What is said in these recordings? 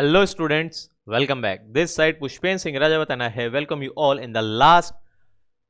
Hello students, welcome back. This side Pushpen Singh Rajawat and I have welcome you all in the last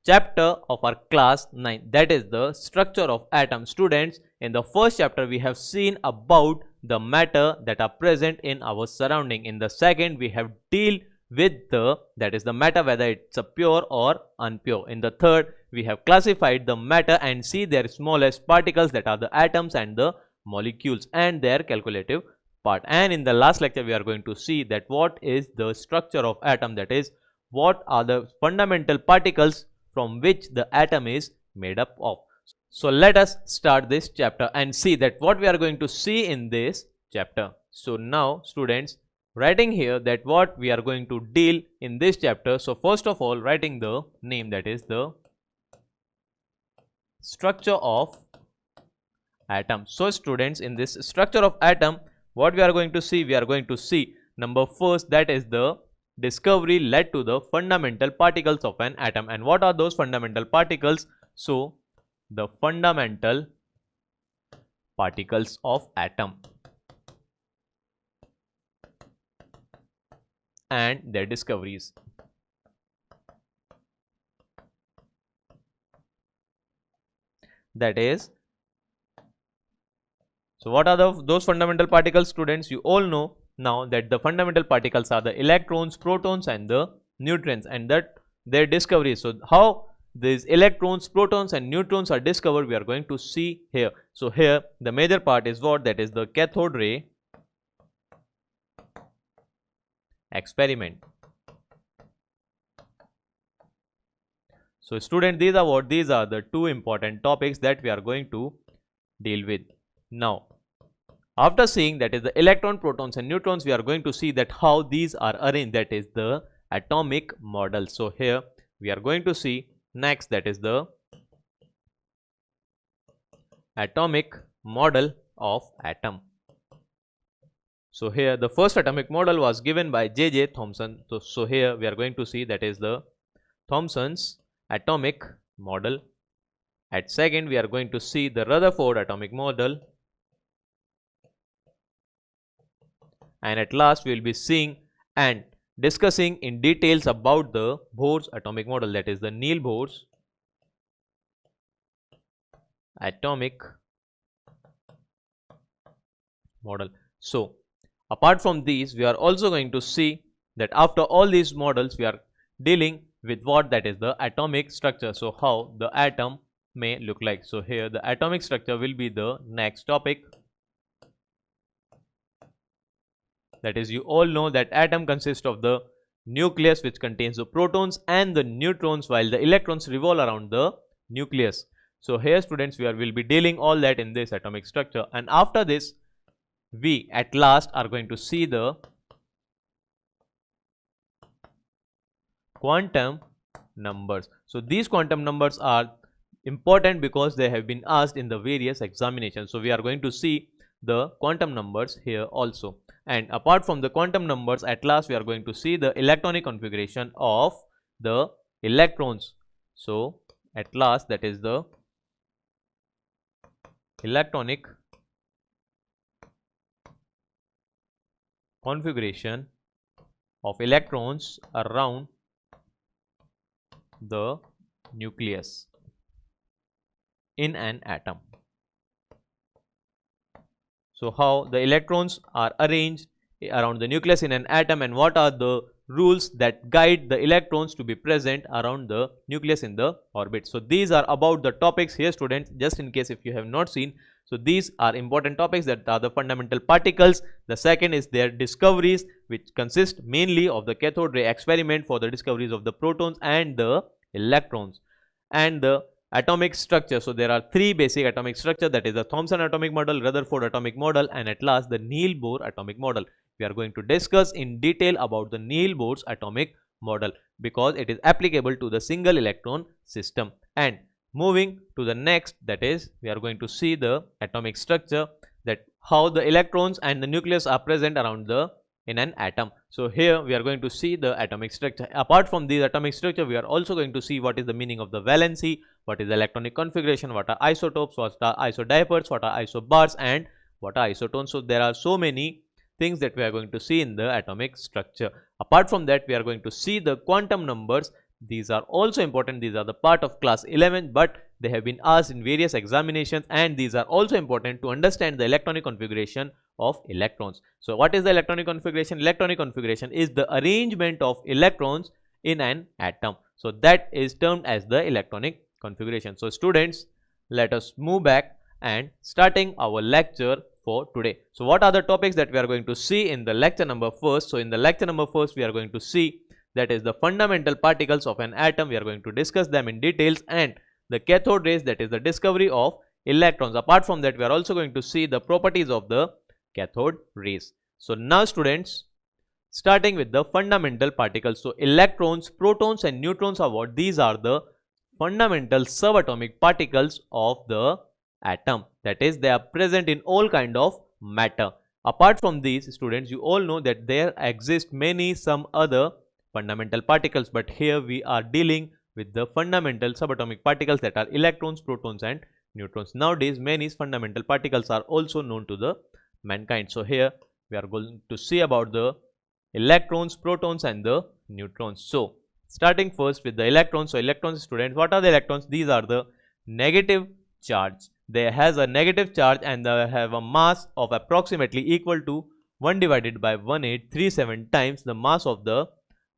chapter of our class 9, that is the structure of atom. Students, in the first chapter we have seen about the matter that are present in our surrounding. In the second we have deal with the matter, whether it's a pure or unpure. In the third we have classified the matter and see their smallest particles, that are the atoms and the molecules, and their calculative part. And in the last lecture we are going to see that what is the structure of atom, that is what are the fundamental particles from which the atom is made up of. So let us start this chapter and see that what we are going to see in this chapter. So now students, writing here that what we are going to deal in this chapter. So first of all, writing the name, that is the structure of atom. So students, in this structure of atom, what we are going to see, we are going to see number first, that is the discovery led to the fundamental particles of an atom. And what are those fundamental particles? So the fundamental particles of atom and their discoveries. That is, so what are those fundamental particles, students? You all know now that the fundamental particles are the electrons, protons and the neutrons, and that their discovery. So how these electrons, protons and neutrons are discovered, we are going to see here. So here the major part is what, that is the cathode ray experiment. So student, these are what, these are the two important topics that we are going to deal with. Now after seeing that is the electron, protons and neutrons, we are going to see that how these are arranged, that is the atomic model. So here we are going to see next, that is the atomic model of atom. So here the first atomic model was given by J.J. Thomson. So here we are going to see that is the Thomson's atomic model. At second we are going to see the Rutherford atomic model. And at last we will be seeing and discussing in details about the Bohr's atomic model, that is the Neil Bohr's atomic model. So apart from these, we are also going to see that after all these models we are dealing with what, that is the atomic structure. So how the atom may look like. So here the atomic structure will be the next topic. That is, you all know that atom consists of the nucleus, which contains the protons and the neutrons, while the electrons revolve around the nucleus. So here students, we will be dealing all that in this atomic structure. And after this we at last are going to see the quantum numbers. So these quantum numbers are important because they have been asked in the various examinations. So we are going to see the quantum numbers here also. And apart from the quantum numbers, at last we are going to see the electronic configuration of the electrons. So at last, that is the electronic configuration of electrons around the nucleus in an atom. So how the electrons are arranged around the nucleus in an atom, and what are the rules that guide the electrons to be present around the nucleus in the orbit. So these are about the topics here students, just in case if you have not seen. So these are important topics, that are the fundamental particles. The second is their discoveries, which consist mainly of the cathode ray experiment for the discoveries of the protons and the electrons, and the atomic structure. So there are three basic atomic structure, that is the Thomson atomic model, Rutherford atomic model, and at last the Neil Bohr atomic model. We are going to discuss in detail about the Neil Bohr's atomic model because it is applicable to the single electron system. And moving to the next, that is we are going to see the atomic structure, that how the electrons and the nucleus are present around the in an atom. So here we are going to see the atomic structure. Apart from the atomic structure, we are also going to see what is the meaning of the valency, what is the electronic configuration, what are isotopes, what are isodiapers, what are isobars, and what are isotones. So there are so many things that we are going to see in the atomic structure. Apart from that, we are going to see the quantum numbers. These are also important. These are the part of class 11, but they have been asked in various examinations, and these are also important to understand the electronic configuration of electrons. So what is the electronic configuration? Electronic configuration is the arrangement of electrons in an atom. So that is termed as the electronic configuration. So students, let us move back and starting our lecture for today. So what are the topics that we are going to see in the lecture number first? So in the lecture number first, we are going to see that is the fundamental particles of an atom. We are going to discuss them in details, and the cathode rays, that is the discovery of electrons. Apart from that, we are also going to see the properties of the cathode rays. So now students, starting with the fundamental particles. So electrons, protons and neutrons are what? These are the fundamental subatomic particles of the atom. That is, they are present in all kind of matter. Apart from these, students, you all know that there exist some other fundamental particles, but here we are dealing with the fundamental subatomic particles, that are electrons, protons and neutrons. Nowadays, many fundamental particles are also known to the mankind. So here we are going to see about the electrons, protons and the neutrons. So starting first with the electrons. So electrons, students, what are the electrons? These are the negative charge. They has a negative charge and they have a mass of approximately equal to 1 divided by 1837 times the mass of the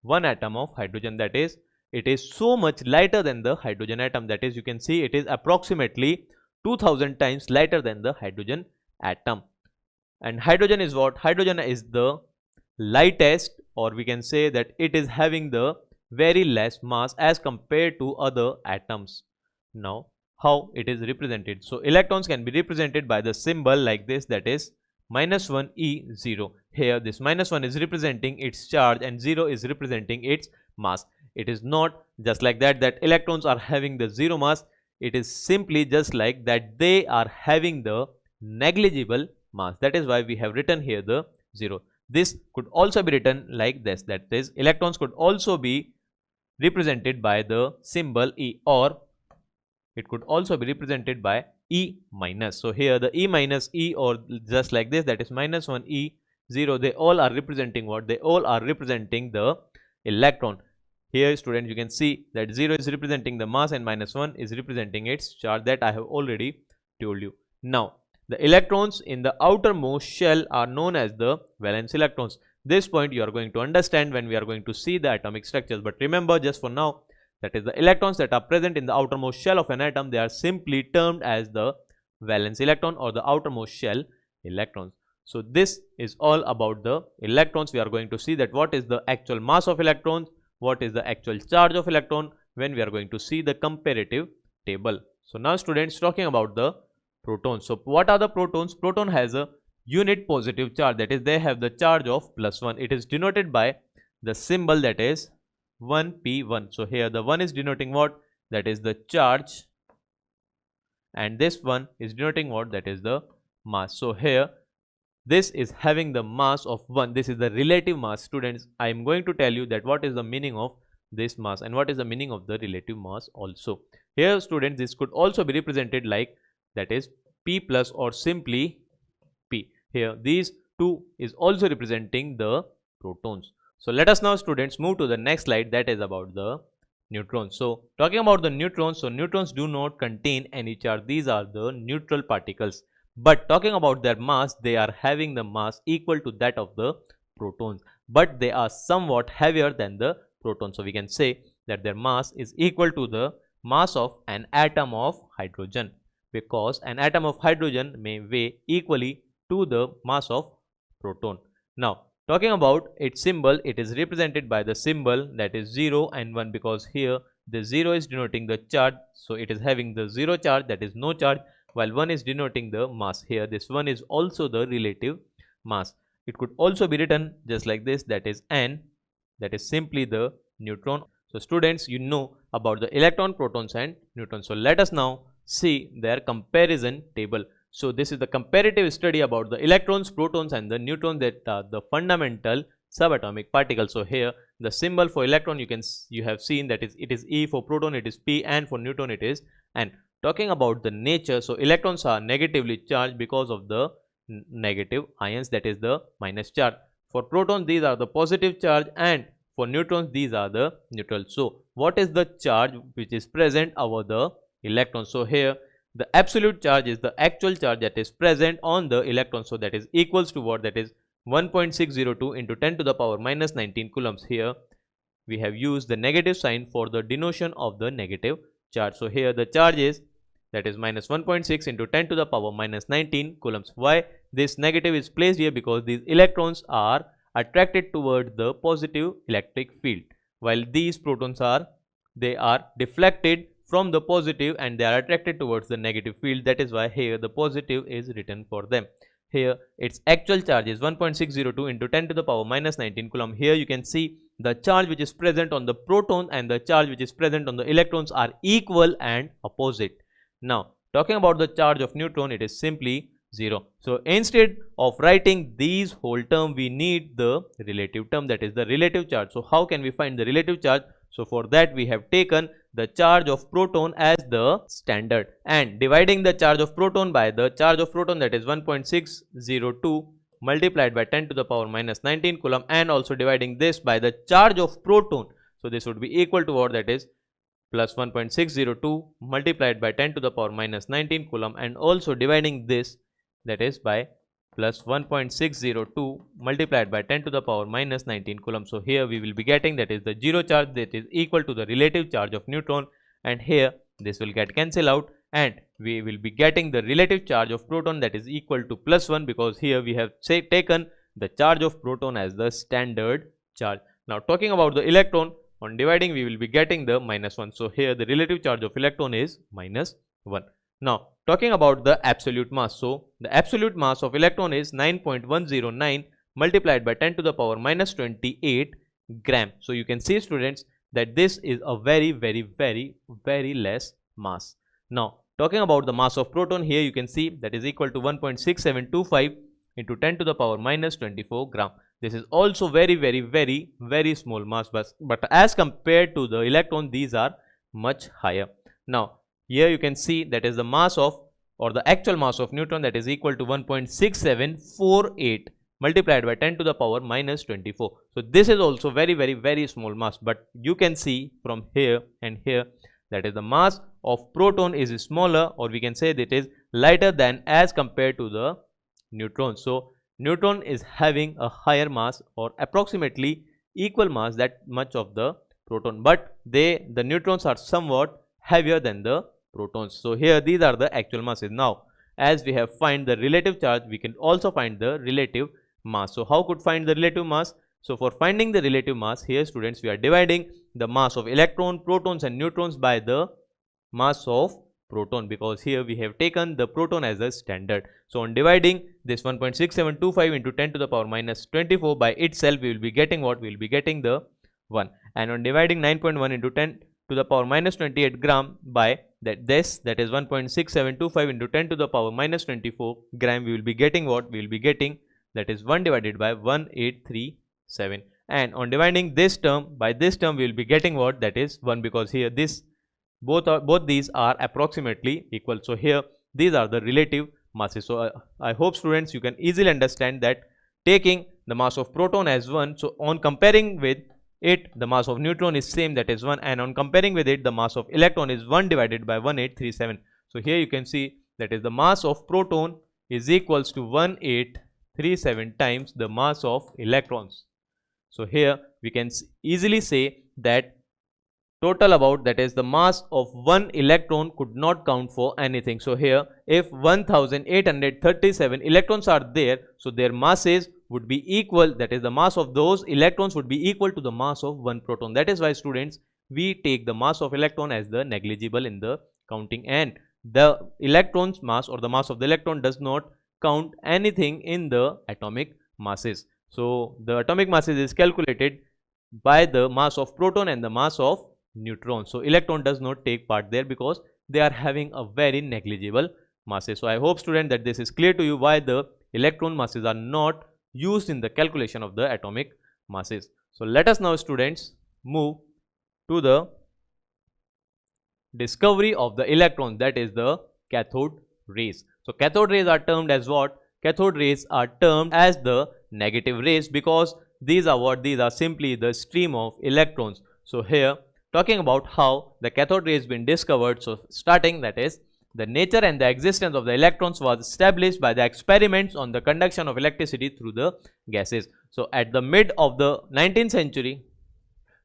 one atom of hydrogen. That is, it is so much lighter than the hydrogen atom. That is, you can see it is approximately 2000 times lighter than the hydrogen atom. And hydrogen is what? Hydrogen is the lightest, or we can say that it is having the very less mass as compared to other atoms. Now, how it is represented? So electrons can be represented by the symbol like this, that is -1 E0. Here this -1 is representing its charge and 0 is representing its mass. It is not just like that electrons are having the 0 mass. It is simply just like that they are having the negligible mass. That is why we have written here the 0. This could also be written like this, that is, electrons could also be represented by the symbol E, or it could also be represented by E minus. So here the E minus E, or just like this, that is -1 E0, they all are representing what? They all are representing the electron. Here students, you can see that 0 is representing the mass and -1 is representing its charge, that I have already told you. Now the electrons in the outermost shell are known as the valence electrons. This point you are going to understand when we are going to see the atomic structures, but remember just for now, that is the electrons that are present in the outermost shell of an atom, they are simply termed as the valence electron or the outermost shell electrons. So this is all about the electrons. We are going to see that what is the actual mass of electrons, what is the actual charge of electron, when we are going to see the comparative table. So now students, talking about the protons. So what are the protons? Proton has a unit positive charge, that is, they have the charge of +1. It is denoted by the symbol, that is 1p1. So here the 1 is denoting what? That is the charge, and this one is denoting what? That is the mass. So here this is having the mass of 1. This is the relative mass. Students, I am going to tell you that what is the meaning of this mass and what is the meaning of the relative mass also. Here students, this could also be represented like, that is p plus or simply p. Here these two is also representing the protons. So let us now students move to the next slide, that is about the neutrons. So talking about the neutrons, so neutrons do not contain any charge. These are the neutral particles, but talking about their mass, they are having the mass equal to that of the protons, but they are somewhat heavier than the protons. So we can say that their mass is equal to the mass of an atom of hydrogen, because an atom of hydrogen may weigh equally to the mass of proton. Now talking about its symbol, it is represented by the symbol, that is 0 and 1, because here the 0 is denoting the charge, so it is having the 0 charge, that is no charge, while 1 is denoting the mass. Here this 1 is also the relative mass. It could also be written just like this, that is n, that is simply the neutron. So students, you know about the electron, protons and neutrons. So let us now see their comparison table. So this is the comparative study about the electrons, protons and the neutrons, that are the fundamental subatomic particles. So here the symbol for electron, you have seen that it is E, for proton it is P, and for neutron it is N. Talking about the nature, so electrons are negatively charged because of the negative ions, that is the minus charge. For protons these are the positive charge, and for neutrons these are the neutral. So what is the charge which is present over the electron? So here the absolute charge is the actual charge that is present on the electron. So that is equals to what? That is 1.602 into 10 to the power minus 19 coulombs. Here we have used the negative sign for the denotation of the negative charge. So here the charge is, that is minus 1.6 into 10 to the power minus 19 coulombs. Why this negative is placed here? Because these electrons are attracted towards the positive electric field, while these protons are, they are deflected from the positive and they are attracted towards the negative field. That is why here the positive is written for them. Here its actual charge is 1.602 into 10 to the power minus 19 coulomb. Here you can see the charge which is present on the proton and the charge which is present on the electrons are equal and opposite. Now talking about the charge of neutron, it is simply 0. So instead of writing these whole term, we need the relative term, that is the relative charge. So how can we find the relative charge? So for that we have taken the charge of proton as the standard and dividing the charge of proton by the charge of proton, that is 1.602 multiplied by 10 to the power minus 19 coulomb, and also dividing this by the charge of proton. So this would be equal to what? That is plus 1.602 multiplied by 10 to the power minus 19 coulomb, and also dividing this, that is by plus 1.602 multiplied by 10 to the power minus 19 coulomb. So here we will be getting, that is the zero charge, that is equal to the relative charge of neutron, and here this will get cancelled out and we will be getting the relative charge of proton, that is equal to plus 1, because here we have taken the charge of proton as the standard charge. Now talking about the electron, on dividing we will be getting the minus 1. So here the relative charge of electron is minus 1. Now talking about the absolute mass, so the absolute mass of electron is 9.109 multiplied by 10 to the power minus 28 gram. So you can see students that this is a very less mass. Now talking about the mass of proton, here you can see that is equal to 1.6725 into 10 to the power minus 24 gram. This is also very small mass, but as compared to the electron these are much higher. Now here you can see that is the mass of, or the actual mass of neutron, that is equal to 1.6748 multiplied by 10 to the power minus 24. So this is also very small mass, but you can see from here and here that is the mass of proton is smaller, or we can say that it is lighter than as compared to the neutron. So neutron is having a higher mass, or approximately equal mass that much of the proton, but the neutrons are somewhat heavier than the protons. So here these are the actual masses. Now as we have find the relative charge, we can also find the relative mass. So how could find the relative mass? So for finding the relative mass, here students we are dividing the mass of electron, protons and neutrons by the mass of proton, because here we have taken the proton as a standard. So on dividing this 1.6725 into 10 to the power minus 24 by itself, we will be getting what? We will be getting the 1. And on dividing 9.1 into 10 to the power minus 28 gram by that is 1.6725 into 10 to the power minus 24 gram, we will be getting what? We will be getting, that is 1 divided by 1837. And on dividing this term by this term, we will be getting what? That is 1, because here this both these are approximately equal. So here these are the relative masses. So I hope students you can easily understand that taking the mass of proton as 1, so on comparing with it the mass of neutron is same, that is 1, and on comparing with it the mass of electron is 1 divided by 1837. So here you can see that is the mass of proton is equals to 1837 times the mass of electrons. So here we can easily say that total about, that is the mass of one electron could not count for anything. So here if 1837 electrons are there, so their masses would be equal, that is the mass of those electrons would be equal to the mass of one proton. That is why students we take the mass of electron as the negligible in the counting, and the electron's mass or the mass of the electron does not count anything in the atomic masses. So the atomic masses is calculated by the mass of proton and the mass of neutron. So electron does not take part there because they are having a very negligible masses. So I hope student that this is clear to you why the electron masses are not used in the calculation of the atomic masses. So let us now students move to the discovery of the electron, that is the cathode rays. So cathode rays are termed as what? cathode rays are termed as the negative rays because these are simply the stream of electrons. So here talking about how the cathode ray has been discovered. So starting, that is, the nature and the existence of the electrons was established by the experiments on the conduction of electricity through the gases. So at the mid of the 19th century,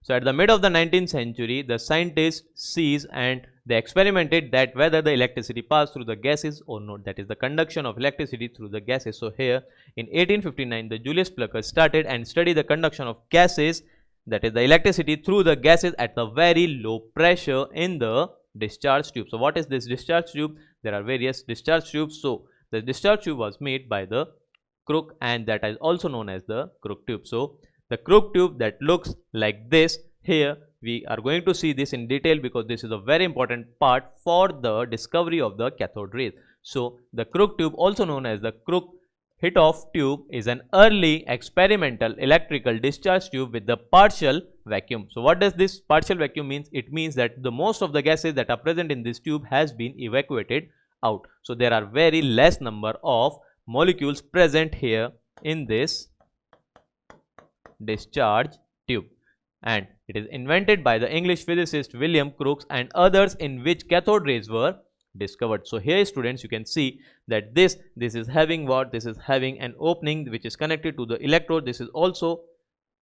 the scientists seized and they experimented that whether the electricity passed through the gases or not, that is the conduction of electricity through the gases. So here in 1859 the Julius Plucker started and studied the conduction of gases, that is the electricity through the gases at the very low pressure in the discharge tube. So what is this discharge tube? There are various discharge tubes. So the discharge tube was made by the Crook, and that is also known as the Crook tube. So the Crook tube that looks like this, here we are going to see this in detail because this is a very important part for the discovery of the cathode rays. So the Crook tube, also known as the Crook-Hittorf tube, is an early experimental electrical discharge tube with the partial vacuum. So what does this partial vacuum means? It means that the most of the gases that are present in this tube has been evacuated out. So there are very less number of molecules present here in this discharge tube, and it is invented by the English physicist William Crookes and others, in which cathode rays were discovered. So here students, you can see that this is having what? This is having an opening which is connected to the electrode. This is also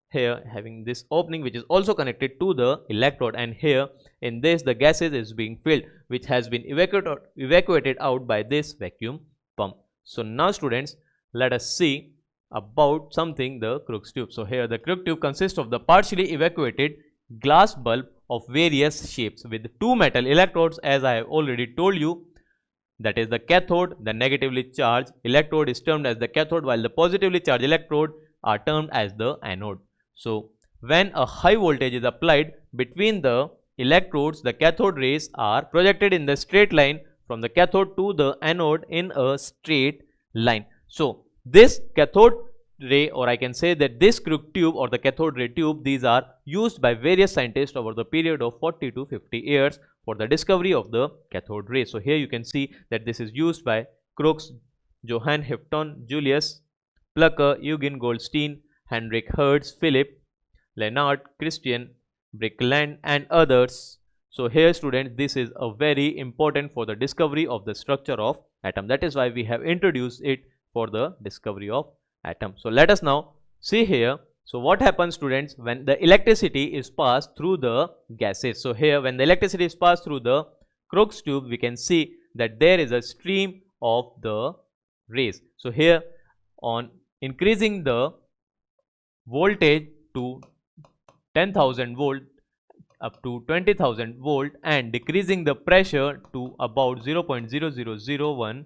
here having this opening which is also connected to the electrode, and here in this the gases is being filled, which has been evacuated out by this vacuum pump. So now students, let us see about something, the Crookes tube. So here the Crookes tube consists of the partially evacuated glass bulb of various shapes with two metal electrodes, as I have already told you. That is the cathode. The negatively charged electrode is termed as the cathode, while the positively charged electrode are termed as the anode. So when a high voltage is applied between the electrodes, the cathode rays are projected in the straight line from the cathode to the anode in a straight line. So this cathode ray, or I can say that this Crookes tube or the cathode ray tube, these are used by various scientists over the period of 40 to 50 years for the discovery of the cathode ray. So here you can see that this is used by Crookes, Johann Houghton, Julius Plucker, Eugen Goldstein, Heinrich Hertz, Philip Lenard, Christian Birkeland and others. So here students, this is a very important for the discovery of the structure of atom. That is why we have introduced it for the discovery of atom. So let us now see here. So what happens students when the electricity is passed through the gases? So here when the electricity is passed through the Crookes tube, we can see that there is a stream of the rays. So here on increasing the voltage to 10,000 volt up to 20,000 volt and decreasing the pressure to about 0.0001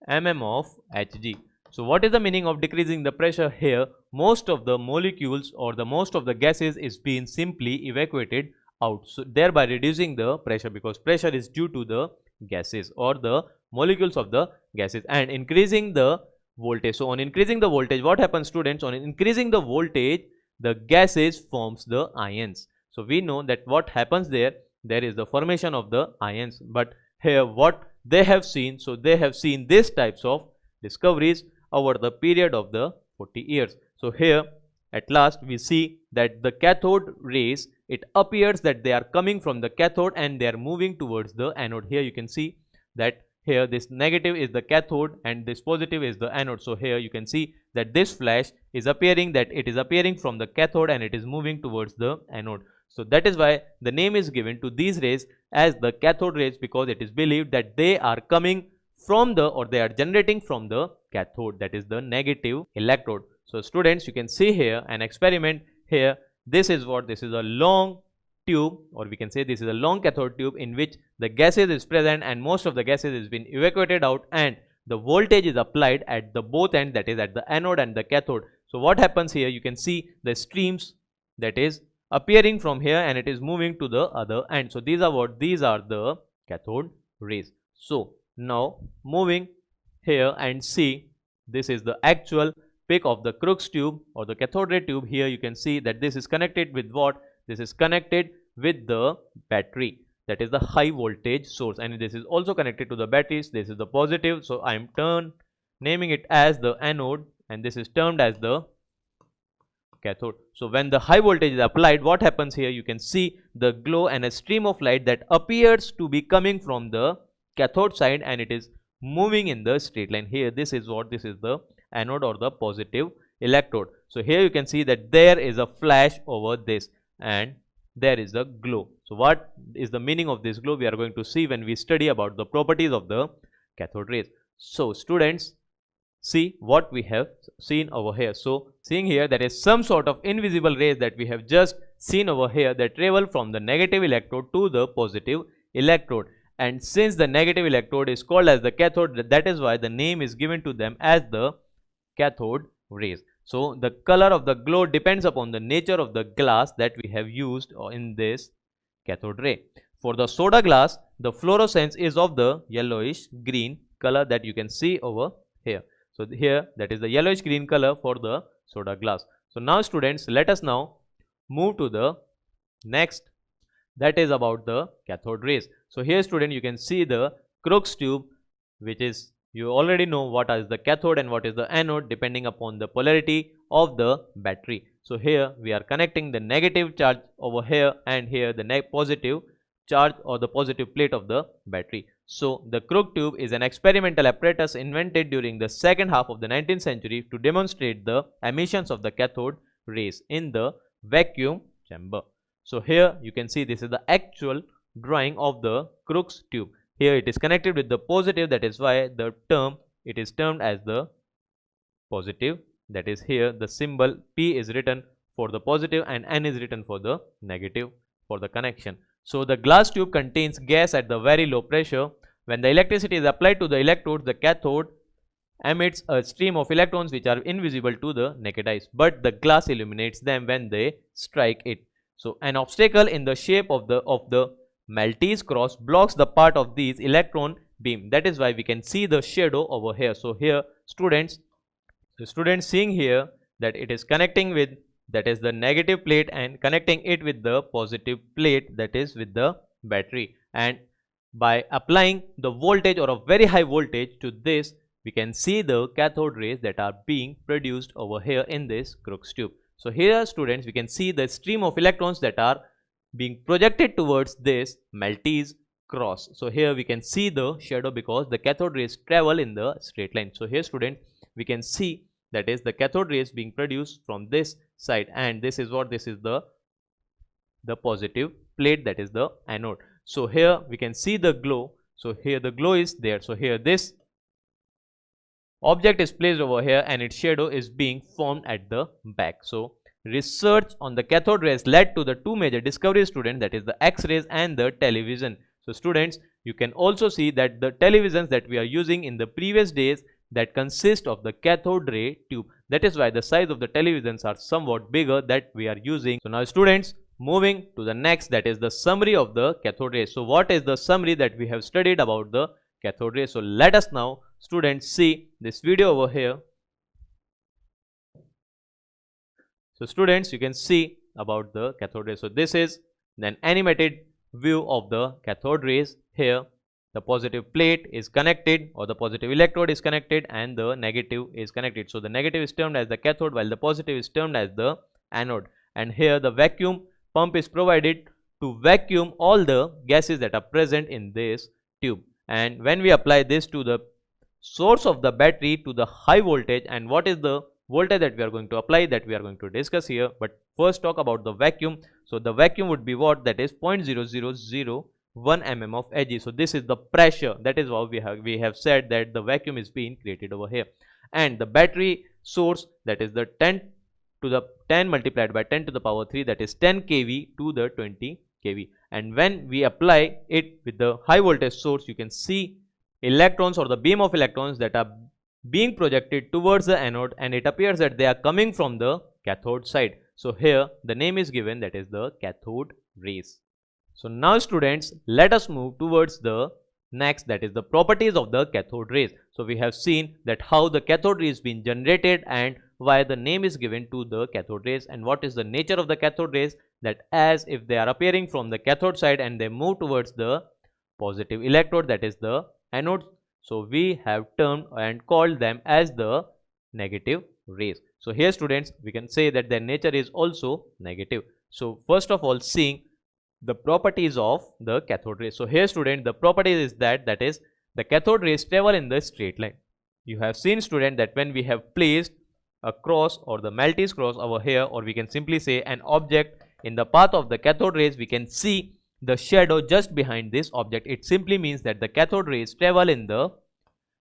mm of Hg. So what is the meaning of decreasing the pressure? Here most of the molecules or the most of the gases is being simply evacuated out, so thereby reducing the pressure, because pressure is due to the gases or the molecules of the gases, and increasing the voltage. So on increasing the voltage, what happens students? On increasing the voltage, the gases forms the ions. So we know that what happens there is the formation of the ions. But here what they have seen, so they have seen these types of discoveries over the period of the 40 years. So here at last we see that the cathode rays, it appears that they are coming from the cathode and they are moving towards the anode. Here you can see that here this negative is the cathode and this positive is the anode. So here you can see that this flash is appearing, that it is appearing from the cathode and it is moving towards the anode. So that is why the name is given to these rays as the cathode rays, because it is believed that they are coming from the, or they are generating from the cathode, that is the negative electrode. So students, you can see here an experiment. Here this is what, this is a long tube, or we can say this is a long cathode tube in which the gases is present and most of the gases has been evacuated out, and the voltage is applied at the both ends, that is at the anode and the cathode. So what happens here, you can see the streams that is appearing from here and it is moving to the other end. So these are what, these are the cathode rays. So now moving here and see, this is the actual pic of the Crookes tube or the cathode ray tube. Here you can see that this is connected with what? This is connected with the battery, that is the high voltage source, and this is also connected to the batteries. This is the positive, so I am naming it as the anode, and this is termed as the cathode. So when the high voltage is applied, what happens here? You can see the glow and a stream of light that appears to be coming from the cathode side, and it is moving in the straight line. Here, this is the anode or the positive electrode. So here you can see that there is a flash over this, and there is a glow. So what is the meaning of this glow? We are going to see when we study about the properties of the cathode rays. So students, see what we have seen over here. So seeing here, there is some sort of invisible rays that we have just seen over here that travel from the negative electrode to the positive electrode, and since the negative electrode is called as the cathode, that is why the name is given to them as the cathode rays. So the color of the glow depends upon the nature of the glass that we have used in this cathode ray. For the soda glass, the fluorescence is of the yellowish green color that you can see over here. So here, that is the yellowish green color for the soda glass. So now students, let us now move to the next, that is about the cathode rays. So here student, you can see the Crookes tube, which is, you already know what is the cathode and what is the anode depending upon the polarity of the battery. So here we are connecting the negative charge over here, and here the positive charge or the positive plate of the battery. So the Crookes tube is an experimental apparatus invented during the second half of the 19th century to demonstrate the emissions of the cathode rays in the vacuum chamber. So here you can see this is the actual drawing of the Crookes tube. Here it is connected with the positive, that is why the term, it is termed as the positive. That is, here the symbol P is written for the positive and N is written for the negative for the connection. So the glass tube contains gas at the very low pressure. When the electricity is applied to the electrode, the cathode emits a stream of electrons which are invisible to the naked eyes, but the glass illuminates them when they strike it. So an obstacle in the shape of the Maltese cross blocks the part of these electron beam. That is why we can see the shadow over here. So here students seeing here that it is connecting with, that is the negative plate, and connecting it with the positive plate, that is with the battery, and by applying the voltage or a very high voltage to this, we can see the cathode rays that are being produced over here in this Crookes tube. So here students, we can see the stream of electrons that are being projected towards this Maltese cross. So here we can see the shadow because the cathode rays travel in the straight line. So here student, we can see that is the cathode rays being produced from this side, and this is the positive plate, that is the anode. So here we can see the glow. So here the glow is there. So here this object is placed over here and its shadow is being formed at the back. So research on the cathode rays led to the two major discoveries, students, that is the X-rays and the television. So students, you can also see that the televisions that we are using in the previous days, that consist of the cathode ray tube. That is why the size of the televisions are somewhat bigger that we are using. So now students, moving to the next, that is the summary of the cathode rays. So what is the summary that we have studied about the cathode rays? So let us now students see this video over here. So students, you can see about the cathode rays. So this is an animated view of the cathode rays. Here the positive plate is connected, or the positive electrode is connected, and the negative is connected. So the negative is termed as the cathode while the positive is termed as the anode, and here the vacuum pump is provided to vacuum all the gases that are present in this tube. And when we apply this to the source of the battery to the high voltage, and what is the voltage that we are going to apply, that we are going to discuss here. But first talk about the vacuum. So the vacuum would be what? That is 0.0001 mm of Hg. So this is the pressure. That is why we have said that the vacuum is being created over here. And the battery source, that is the 10 multiplied by 10 to the power 3, that is 10 kV to the 20 kV. And when we apply it with the high voltage source, you can see electrons or the beam of electrons that are being projected towards the anode, and it appears that they are coming from the cathode side. So here the name is given, that is the cathode rays. So now students, let us move towards the next, that is the properties of the cathode rays. So we have seen that how the cathode rays been generated and why the name is given to the cathode rays, and what is the nature of the cathode rays, that as if they are appearing from the cathode side and they move towards the positive electrode, that is the anode So we have termed and called them as the negative rays. So here students, we can say that their nature is also negative. So first of all, seeing the properties of the cathode rays. So here student, the property is that is the cathode rays travel in the straight line. You have seen student that when we have placed a cross or the Maltese cross over here, or we can simply say an object in the path of the cathode rays, we can see the shadow just behind this object. It simply means that the cathode rays travel in the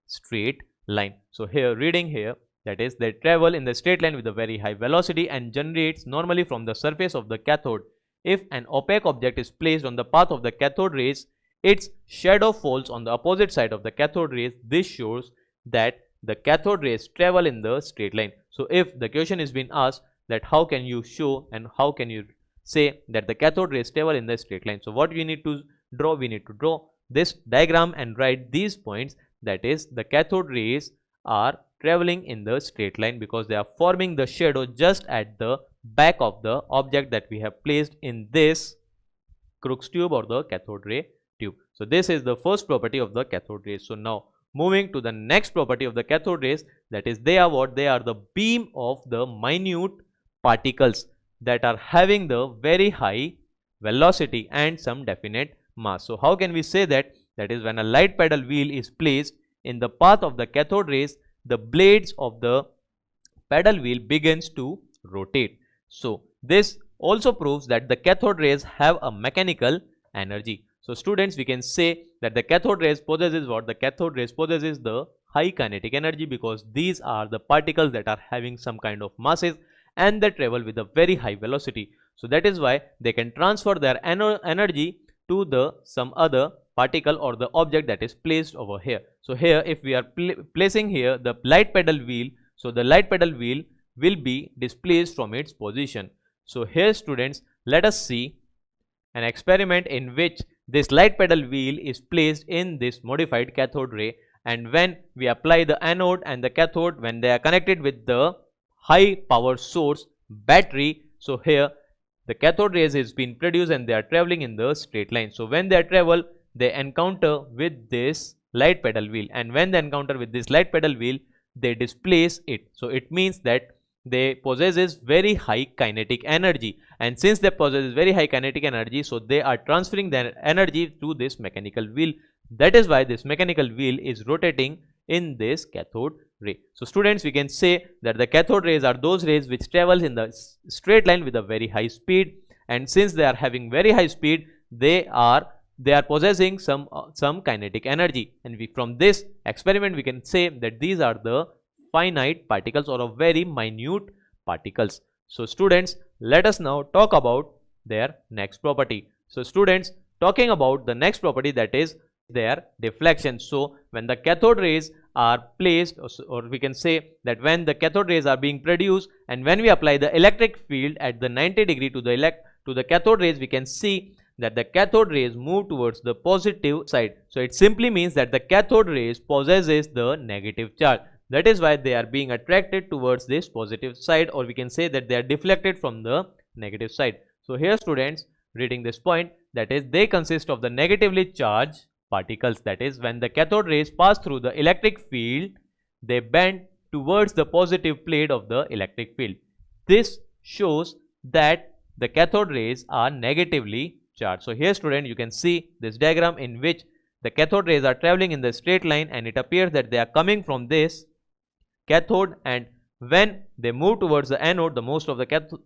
straight line. So here reading here, that is they travel in the straight line with a very high velocity and generates normally from the surface of the cathode. If an opaque object is placed on the path of the cathode rays, its shadow falls on the opposite side of the cathode rays. This shows that the cathode rays travel in the straight line. So if the question is being asked that how can you show and how can you say that the cathode rays travel in the straight line, so what we need to draw, we need to draw this diagram and write these points, that is the cathode rays are traveling in the straight line because they are forming the shadow just at the back of the object that we have placed in this Crookes tube or the cathode ray tube. So this is the first property of the cathode rays. So now moving to the next property of the cathode rays, that is they are what? They are the beam of the minute particles that are having the very high velocity and some definite mass. So how can we say that? That is when a light pedal wheel is placed in the path of the cathode rays, the blades of the pedal wheel begins to rotate. So this also proves that the cathode rays have a mechanical energy. So students, we can say that the cathode rays possesses what? The cathode rays possesses the high kinetic energy because these are the particles that are having some kind of masses and they travel with a very high velocity. So that is why they can transfer their energy to the some other particle or the object that is placed over here. So here if we are placing here the light pedal wheel, so the light pedal wheel will be displaced from its position. So here students, let us see an experiment in which this light pedal wheel is placed in this modified cathode ray, and when we apply the anode and the cathode, when they are connected with the high power source battery, so here the cathode rays is being produced and they are traveling in the straight line. So when they travel, they encounter with this light pedal wheel, and when they encounter with this light pedal wheel, they displace it. So it means that they possesses very high kinetic energy, and since they possess very high kinetic energy, so they are transferring their energy to this mechanical wheel. That is why this mechanical wheel is rotating in this cathode ray. So students, we can say that the cathode rays are those rays which travels in the straight line with a very high speed, and since they are having very high speed, they are possessing some kinetic energy, and from this experiment we can say that these are the finite particles or a very minute particles. So students, let us now talk about their next property. So students, talking about the next property, that is their deflection. So when the cathode rays are placed, or we can say that when the cathode rays are being produced and when we apply the electric field at the 90° to the cathode rays, we can see that the cathode rays move towards the positive side. So it simply means that the cathode rays possesses the negative charge. That is why they are being attracted towards this positive side, or we can say that they are deflected from the negative side. So here students, reading this point, that is they consist of the negatively charged particles. That is when the cathode rays pass through the electric field, they bend towards the positive plate of the electric field. This shows that the cathode rays are negatively charged. So here student, you can see this diagram in which the cathode rays are traveling in the straight line, and it appears that they are coming from this cathode, and when they move towards the anode, the most of the cathode,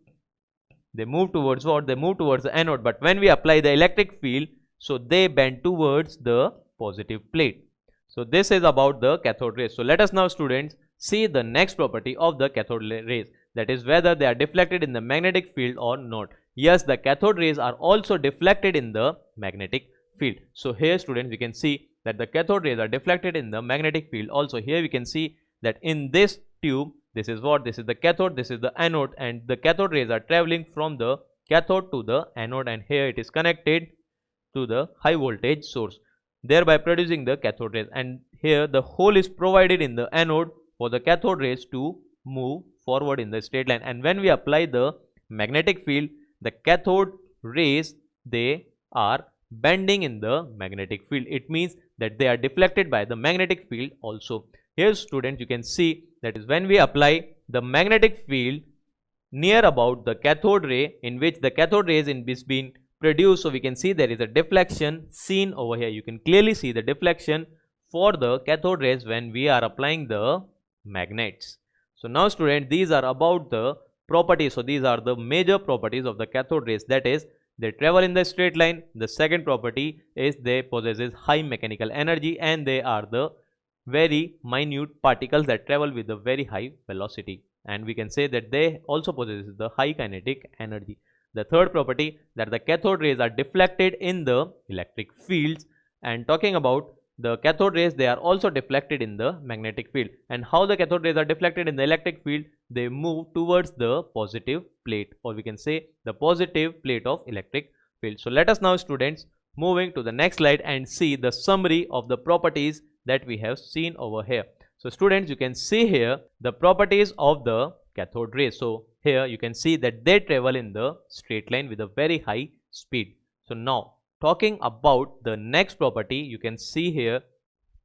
they move towards what? They move towards the anode, but when we apply the electric field, so they bend towards the positive plate. So this is about the cathode rays. So let us now students see the next property of the cathode rays, that is whether they are deflected in the magnetic field or not. Yes, the cathode rays are also deflected in the magnetic field. So here students, we can see that the cathode rays are deflected in the magnetic field also. Here we can see that in this tube, this is what? This is the cathode, this is the anode, and the cathode rays are traveling from the cathode to the anode, and here it is connected to the high voltage source, thereby producing the cathode rays, and here the hole is provided in the anode for the cathode rays to move forward in the straight line. And when we apply the magnetic field, the cathode rays, they are bending in the magnetic field. It means that they are deflected by the magnetic field also. Here students, you can see that is when we apply the magnetic field near about the cathode ray, in which the cathode rays is being produced, so we can see there is a deflection seen over here. You can clearly see the deflection for the cathode rays when we are applying the magnets. So now students, these are about the properties. So these are the major properties of the cathode rays, that is they travel in the straight line. The second property is they possesses high mechanical energy, and they are the very minute particles that travel with a very high velocity, and we can say that they also possess the high kinetic energy. The third property, that the cathode rays are deflected in the electric fields, and talking about the cathode rays, they are also deflected in the magnetic field. And how the cathode rays are deflected in the electric field? They move towards the positive plate, or we can say the positive plate of electric field. So let us now students moving to the next slide and see the summary of the properties that we have seen over here. So students, you can see here the properties of the cathode rays. So here you can see that they travel in the straight line with a very high speed. So now talking about the next property, you can see here,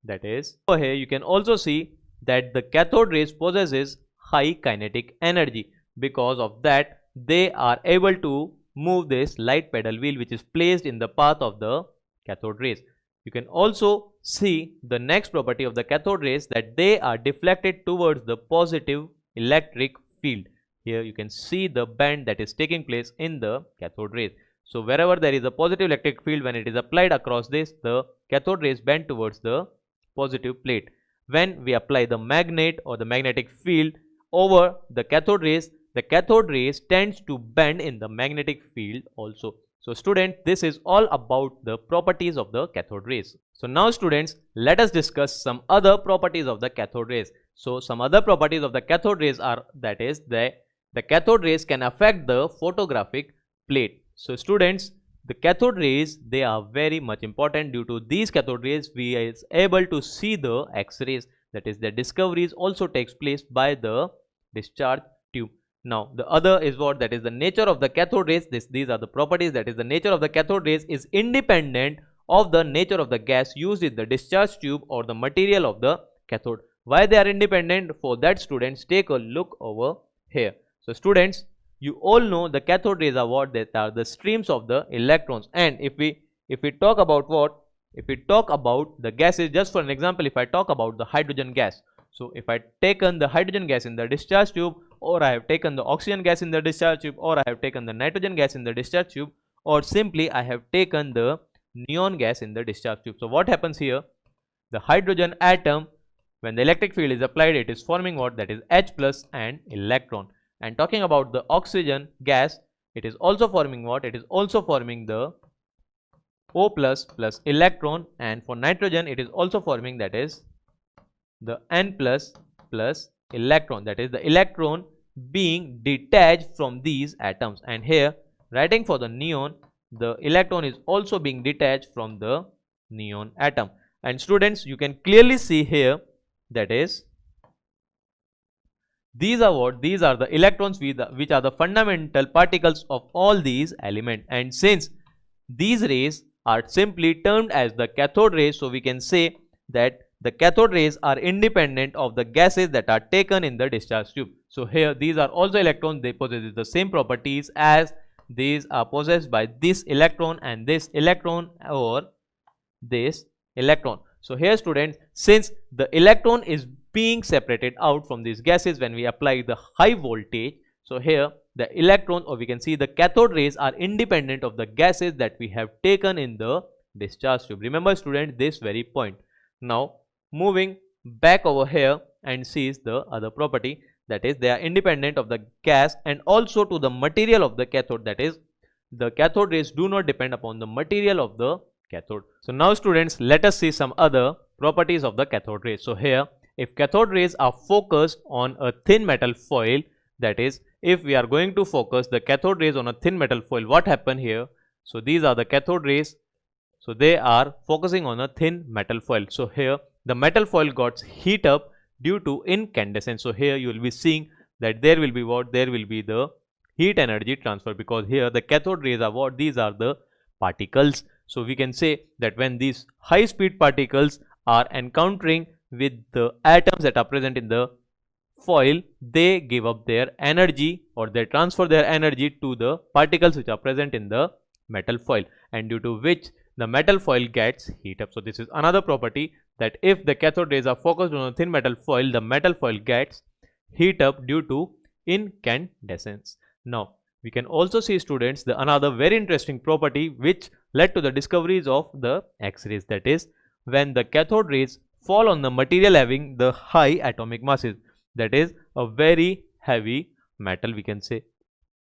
that is over here you can also see that the cathode rays possesses high kinetic energy. Because of that, they are able to move this light pedal wheel which is placed in the path of the cathode rays. You can also see the next property of the cathode rays, that they are deflected towards the positive electric field. Here you can see the bend that is taking place in the cathode rays. So wherever there is a positive electric field, when it is applied across this, the cathode rays bend towards the positive plate. When we apply the magnet or the magnetic field over the cathode rays tends to bend in the magnetic field also. So students, this is all about the properties of the cathode rays. So now students, let us discuss some other properties of the cathode rays. So some other properties of the cathode rays are, that is the cathode rays can affect the photographic plate. So students, the cathode rays, they are very much important. Due to these cathode rays, we are able to see the X-rays, that is the discoveries also takes place by the discharge tube. Now the other is what, that is the nature of the cathode rays. These are the properties, that is the nature of the cathode rays is independent of the nature of the gas used in the discharge tube or the material of the cathode. Why they are independent? For that students, take a look over here. So students, you all know the cathode rays are what? That are the streams of the electrons. And if we talk about what? If we talk about the gases, just for an example, if I talk about the hydrogen gas. So if I taken the hydrogen gas in the discharge tube, or I have taken the oxygen gas in the discharge tube, or I have taken the nitrogen gas in the discharge tube, or simply I have taken the neon gas in the discharge tube. So what happens here? The hydrogen atom, when the electric field is applied, it is forming what? That is H plus and electron. And talking about the oxygen gas, it is also forming what? It is also forming the O plus plus electron, and for nitrogen it is also forming, that is the N plus plus electron, that is the electron being detached from these atoms. And here writing for the neon, the electron is also being detached from the neon atom. And students, you can clearly see here, that is these are what? These are the electrons which are the fundamental particles of all these elements. And since these rays are simply termed as the cathode rays, so we can say that the cathode rays are independent of the gases that are taken in the discharge tube. So here these are also electrons, they possess the same properties as these are possessed by this electron and this electron or this electron. So here students, since the electron is being separated out from these gases when we apply the high voltage, so here the electron, or we can see the cathode rays, are independent of the gases that we have taken in the discharge tube. Remember students this very point. Now moving back over here and sees the other property, that is they are independent of the gas and also to the material of the cathode, that is the cathode rays do not depend upon the material of the cathode. So now students, let us see some other properties of the cathode rays. So here, if cathode rays are focused on a thin metal foil, that is if we are going to focus the cathode rays on a thin metal foil, what happen here? So these are the cathode rays, so they are focusing on a thin metal foil. So here the metal foil got heat up due to incandescence. So here you will be seeing that there will be what? There will be the heat energy transfer, because here the cathode rays are what? These are the particles. So we can say that when these high speed particles are encountering with the atoms that are present in the foil, they give up their energy, or they transfer their energy to the particles which are present in the metal foil, and due to which the metal foil gets heat up. So this is another property, that if the cathode rays are focused on a thin metal foil, the metal foil gets heat up due to incandescence. Now we can also see, students, the another very interesting property which led to the discoveries of the X-rays, that is when the cathode rays fall on the material having the high atomic masses, that is a very heavy metal, we can say,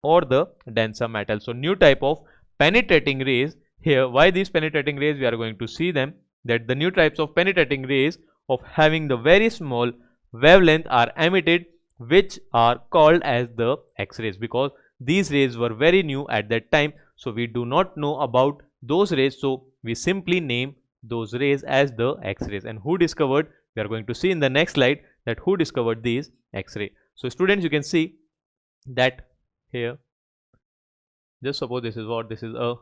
or the denser metal. So new type of penetrating rays here. Why these penetrating rays? We are going to see them, that the new types of penetrating rays of having the very small wavelength are emitted, which are called as the X-rays, because these rays were very new at that time. So we do not know about those rays, so we simply name those rays as the X-rays. And who discovered? We are going to see in the next slide that who discovered these X-ray. So students, you can see that here, just suppose this is what, this is a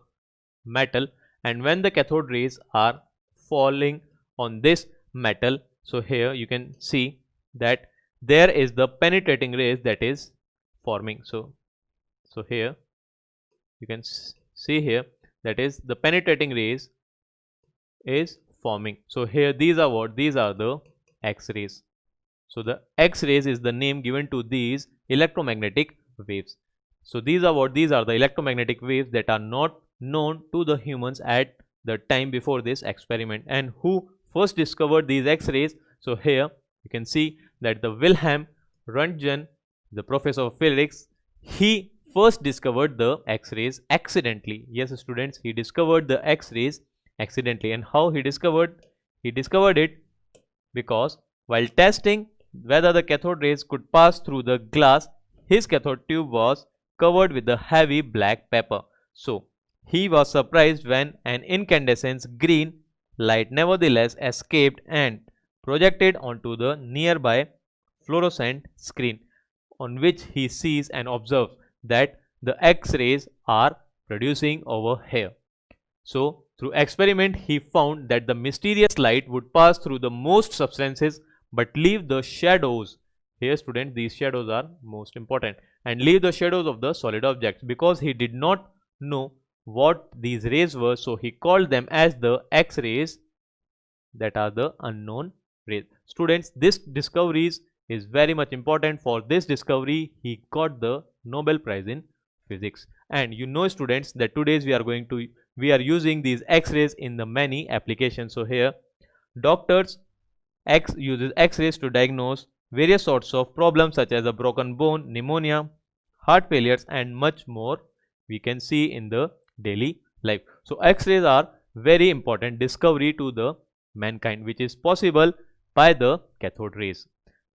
metal, and when the cathode rays are falling on this metal, so here you can see that there is the penetrating rays that is forming. So here you can see here, that is the penetrating rays is forming. So here these are what? These are the X-rays. So the X-rays is the name given to these electromagnetic waves. So these are what? These are the electromagnetic waves that are not known to the humans at the time before this experiment. And who first discovered these X-rays? So here you can see that the Wilhelm Röntgen, the professor of physics, he first discovered the X-rays accidentally. Yes, students, he discovered the X-rays accidentally. And how he discovered? He discovered it because while testing whether the cathode rays could pass through the glass, his cathode tube was covered with a heavy black paper. So he was surprised when an incandescent green light nevertheless escaped and projected onto the nearby fluorescent screen, on which he sees and observes that the X-rays are producing over here. So through experiment he found that the mysterious light would pass through the most substances but leave the shadows. Here students, these shadows are most important, and leave the shadows of the solid objects. Because he did not know what these rays were, so he called them as the X-rays, that are the unknown rays. Students, this discoveries is very much important. For this discovery he got the Nobel Prize in physics. And you know, students, that today's we are using these X-rays in the many applications. So here doctors uses X-rays to diagnose various sorts of problems such as a broken bone, pneumonia, heart failures, and much more we can see in the daily life. So X-rays are very important discovery to the mankind, which is possible by the cathode rays.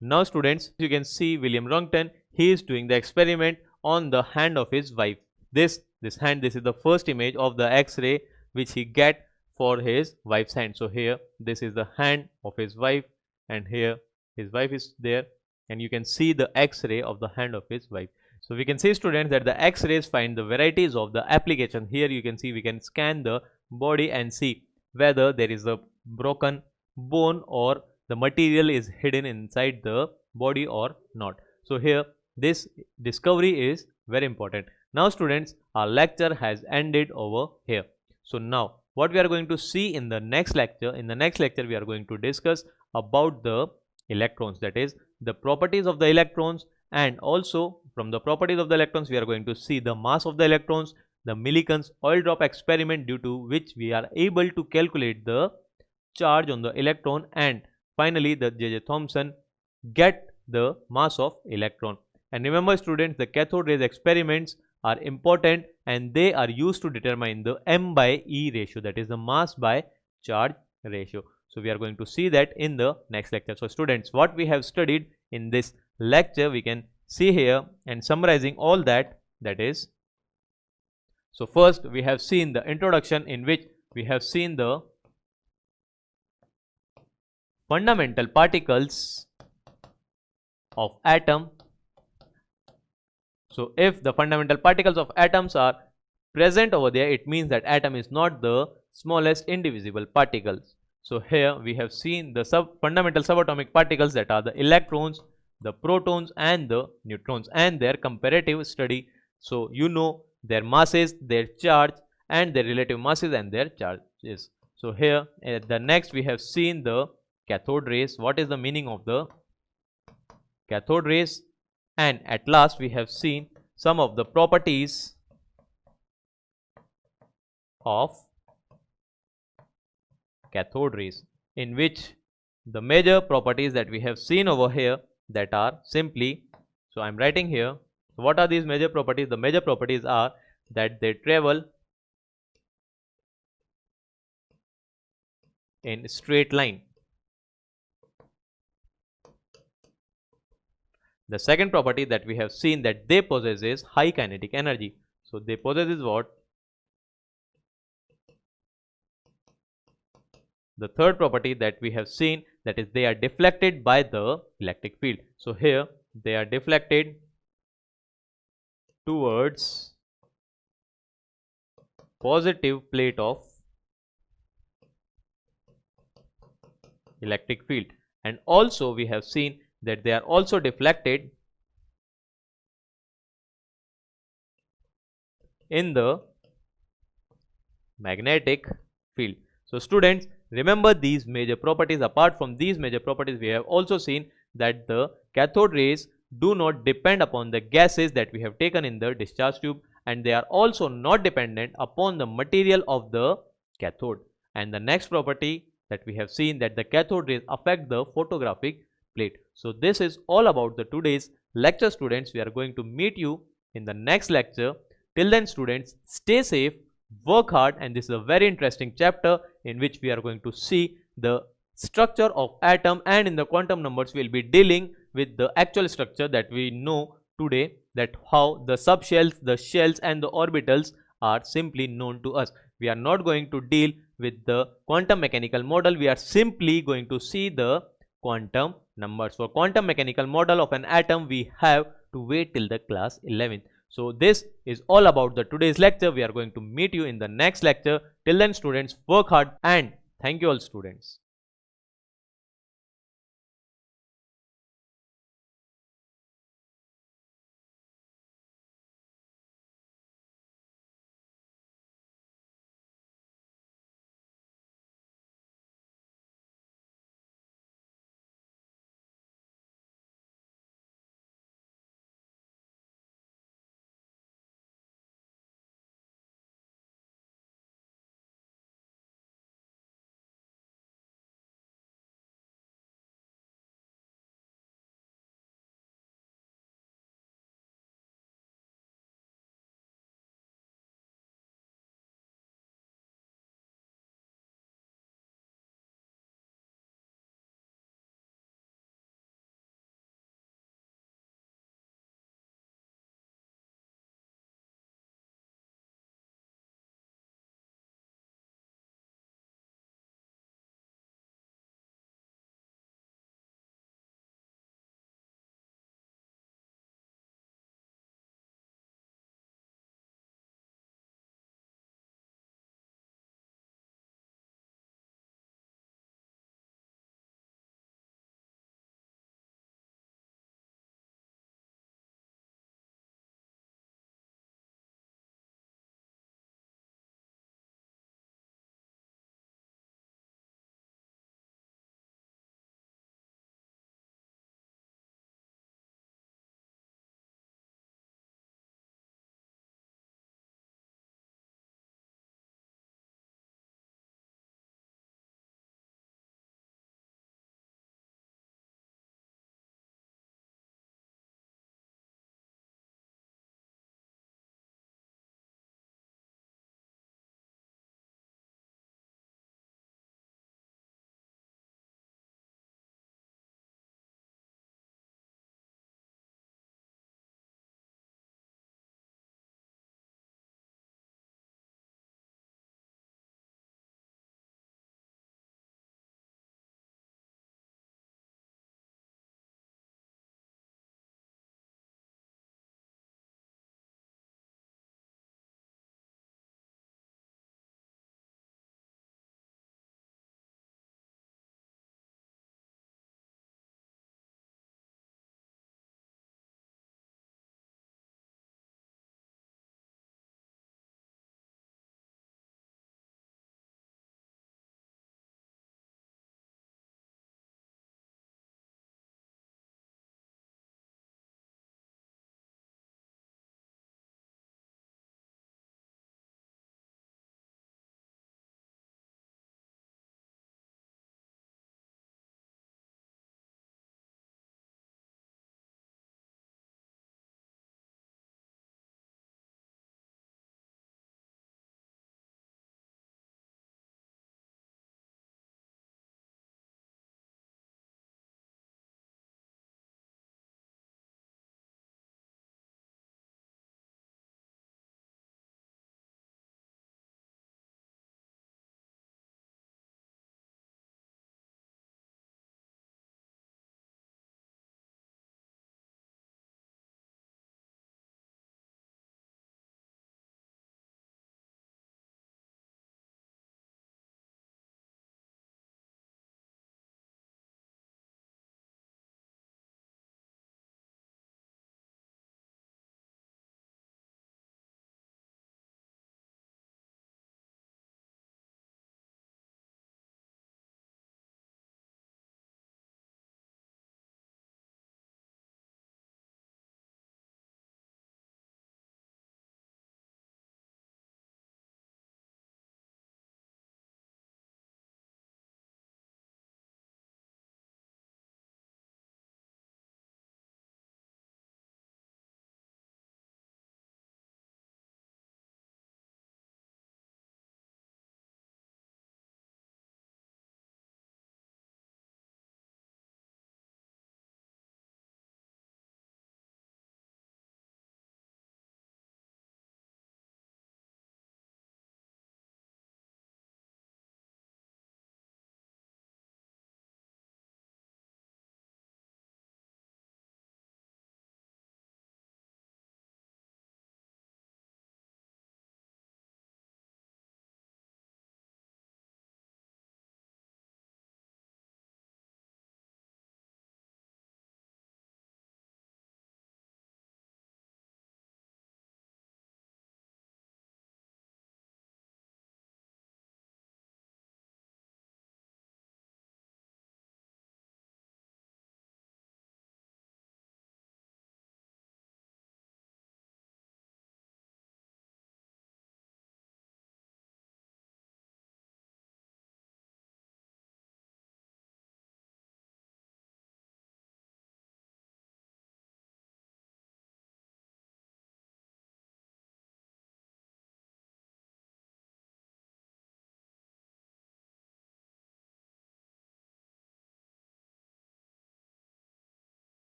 Now students, you can see William Röntgen, he is doing the experiment on the hand of his wife. This hand, this is the first image of the X-ray which he get for his wife's hand. So here this is the hand of his wife, and here his wife is there, and you can see the X-ray of the hand of his wife. So we can see, students, that the X-rays find the varieties of the application. Here you can see we can scan the body and see whether there is a broken bone or the material is hidden inside the body or not. So here this discovery is very important. Now students, our lecture has ended over here. So now what we are going to see in the next lecture, we are going to discuss about the electrons, that is the properties of the electrons, and also from the properties of the electrons we are going to see the mass of the electrons, the Millikan's oil drop experiment, due to which we are able to calculate the charge on the electron, and finally the J.J. Thomson get the mass of electron. And remember students, the cathode rays experiments are important and they are used to determine the m/e ratio, that is the mass by charge ratio. So we are going to see that in the next lecture. So students, what we have studied in this lecture we can see here, and summarizing all that, that is, so first we have seen the introduction, in which we have seen the fundamental particles of atom. So if the fundamental particles of atoms are present over there, it means that atom is not the smallest indivisible particles. So here we have seen the fundamental subatomic particles, that are the electrons, the protons and the neutrons, and their comparative study. So you know their masses, their charge and their relative masses and their charges. So here at the next we have seen the cathode rays. What is the meaning of the cathode rays? And at last we have seen some of the properties of cathode rays, in which the major properties that we have seen over here, that are simply, so I am writing here, so what are these major properties? The major properties are that they travel in straight line. The second property that we have seen, that they possesses high kinetic energy. So they possesses what? The third property that we have seen, that is they are deflected by the electric field. So here they are deflected towards positive plate of electric field, and also we have seen that they are also deflected in the magnetic field. So students, remember these major properties. Apart from these major properties, we have also seen that the cathode rays do not depend upon the gases that we have taken in the discharge tube, and they are also not dependent upon the material of the cathode. And the next property that we have seen, that the cathode rays affect the photographic plate. So this is all about the today's lecture, students. We are going to meet you in the next lecture. Till then students, stay safe, work hard, and this is a very interesting chapter in which we are going to see the structure of atom, and in the quantum numbers we will be dealing with the actual structure that we know today, that how the subshells, the shells and the orbitals are simply known to us. We are not going to deal with the quantum mechanical model, we are simply going to see the quantum numbers. For quantum mechanical model of an atom, we have to wait till the class 11th. So this is all about the today's lecture. We are going to meet you in the next lecture. Till then students, work hard, and thank you all students.